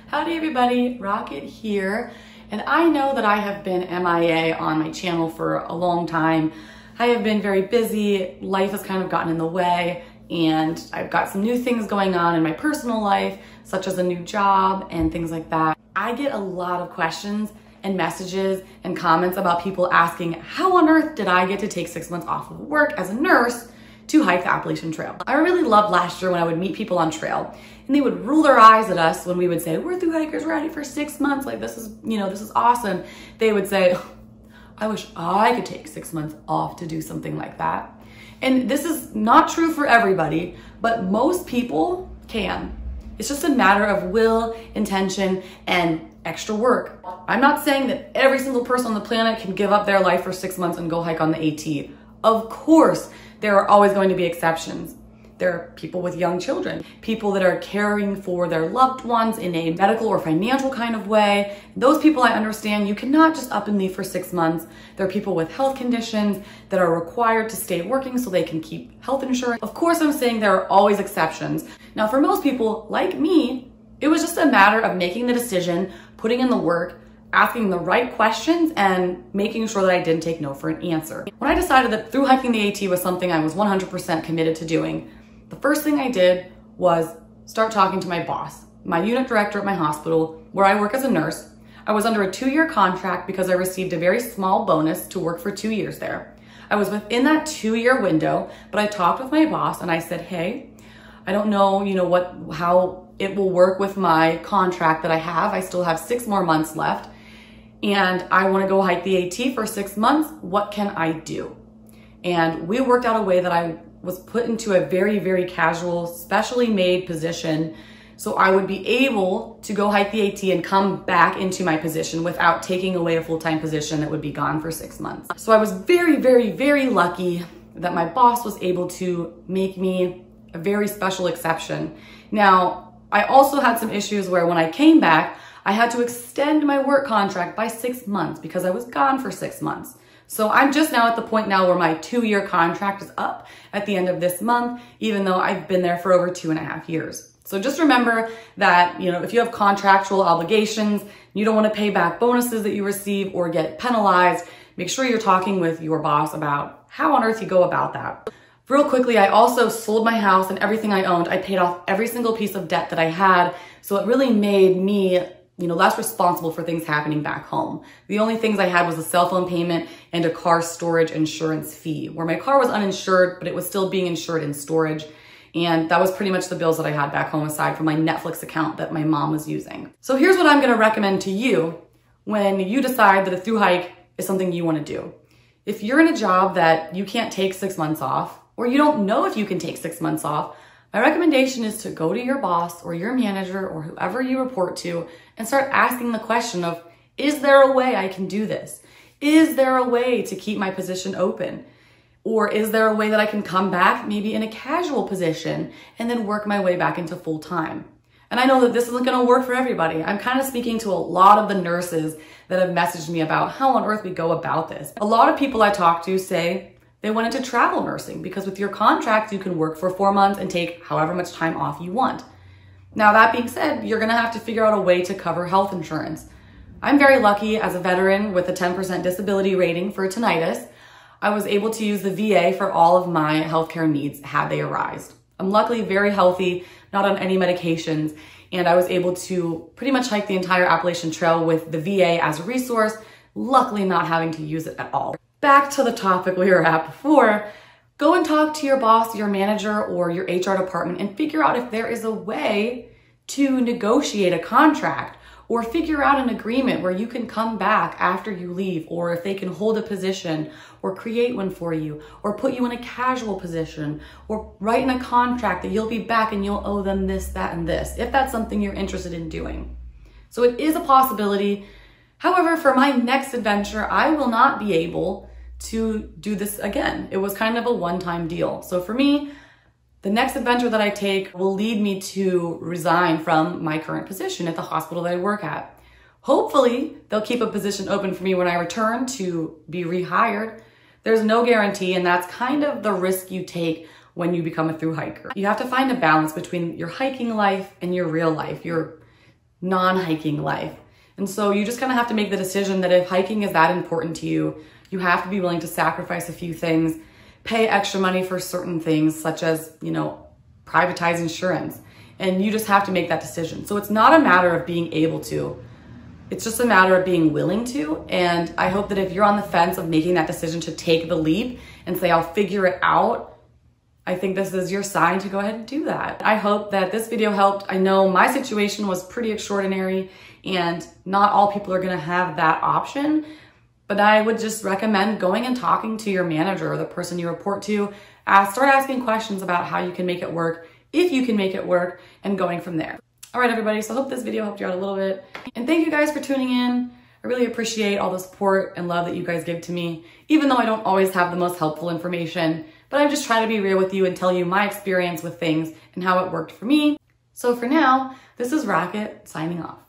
Howdy everybody, Rocket here, and I know that I have been MIA on my channel for a long time. I have been very busy, life has kind of gotten in the way, and I've got some new things going on in my personal life, such as a new job and things like that. I get a lot of questions and messages and comments about people asking, how on earth did I get to take 6 months off of work as a nurse to hike the Appalachian Trail? I really loved last year when I would meet people on trail and they would roll their eyes at us when we would say, we're through hikers, we're ready for 6 months. Like this is awesome. They would say, I wish I could take 6 months off to do something like that. And this is not true for everybody, but most people can. It's just a matter of will, intention, and extra work. I'm not saying that every single person on the planet can give up their life for 6 months and go hike on the AT. Of course, there are always going to be exceptions. There are people with young children, people that are caring for their loved ones in a medical or financial kind of way. Those people, I understand, you cannot just up and leave for 6 months. There are people with health conditions that are required to stay working so they can keep health insurance. Of course, I'm saying there are always exceptions. Now, for most people like me, it was just a matter of making the decision, putting in the work, asking the right questions, and making sure that I didn't take no for an answer. When I decided that through hiking the AT was something I was 100% committed to doing, the first thing I did was start talking to my boss, my unit director at my hospital, where I work as a nurse. I was under a 2-year contract because I received a very small bonus to work for 2 years there. I was within that 2-year window, but I talked with my boss and I said, hey, I don't know, how it will work with my contract that I have. I still have 6 more months left and I want to go hike the AT for 6 months. What can I do? And we worked out a way that I was put into a very, very casual, specially made position so I would be able to go hike the AT and come back into my position without taking away a full-time position that would be gone for 6 months. So I was very, very, very lucky that my boss was able to make me a very special exception. Now, I also had some issues where when I came back, I had to extend my work contract by 6 months because I was gone for 6 months. So I'm just now at the point now where my 2-year contract is up at the end of this month, even though I've been there for over 2.5 years. So just remember that, if you have contractual obligations, you don't want to pay back bonuses that you receive or get penalized, make sure you're talking with your boss about how on earth you go about that. Real quickly, I also sold my house and everything I owned. I paid off every single piece of debt that I had. So it really made me less responsible for things happening back home. The only things I had was a cell phone payment and a car storage insurance fee, where my car was uninsured, but it was still being insured in storage. And that was pretty much the bills that I had back home aside from my Netflix account that my mom was using. So here's what I'm gonna recommend to you when you decide that a thru hike is something you wanna do. If you're in a job that you can't take 6 months off, or you don't know if you can take 6 months off, my recommendation is to go to your boss or your manager or whoever you report to and start asking the question of, is there a way I can do this? Is there a way to keep my position open? Or is there a way that I can come back maybe in a casual position and then work my way back into full time? And I know that this isn't gonna work for everybody. I'm kind of speaking to a lot of the nurses that have messaged me about how on earth we go about this. A lot of people I talk to say, they went into travel nursing because with your contract, you can work for 4 months and take however much time off you want. Now, that being said, you're gonna have to figure out a way to cover health insurance. I'm very lucky as a veteran with a 10% disability rating for tinnitus. I was able to use the VA for all of my healthcare needs had they arise. I'm luckily very healthy, not on any medications, and I was able to pretty much hike the entire Appalachian Trail with the VA as a resource, luckily not having to use it at all. Back to the topic we were at before, go and talk to your boss, your manager, or your HR department and figure out if there is a way to negotiate a contract or figure out an agreement where you can come back after you leave, or if they can hold a position or create one for you or put you in a casual position or write in a contract that you'll be back and you'll owe them this, that, and this, if that's something you're interested in doing. So it is a possibility. However, for my next adventure, I will not be able to do this again. It was kind of a one-time deal. So for me, the next adventure that I take will lead me to resign from my current position at the hospital that I work at. Hopefully, they'll keep a position open for me when I return to be rehired. There's no guarantee, and that's kind of the risk you take when you become a thru hiker. You have to find a balance between your hiking life and your real life, your non-hiking life. And so you just kind of have to make the decision that if hiking is that important to you, you have to be willing to sacrifice a few things, pay extra money for certain things, such as, privatize insurance. And you just have to make that decision. So it's not a matter of being able to, it's just a matter of being willing to. And I hope that if you're on the fence of making that decision to take the leap and say, I'll figure it out, I think this is your sign to go ahead and do that. I hope that this video helped. I know my situation was pretty extraordinary and not all people are gonna have that option, but I would just recommend going and talking to your manager or the person you report to. Start asking questions about how you can make it work, if you can make it work, and going from there. All right, everybody, so I hope this video helped you out a little bit. And thank you guys for tuning in. I really appreciate all the support and love that you guys give to me, even though I don't always have the most helpful information, but I just try to be real with you and tell you my experience with things and how it worked for me. So for now, this is Rocket signing off.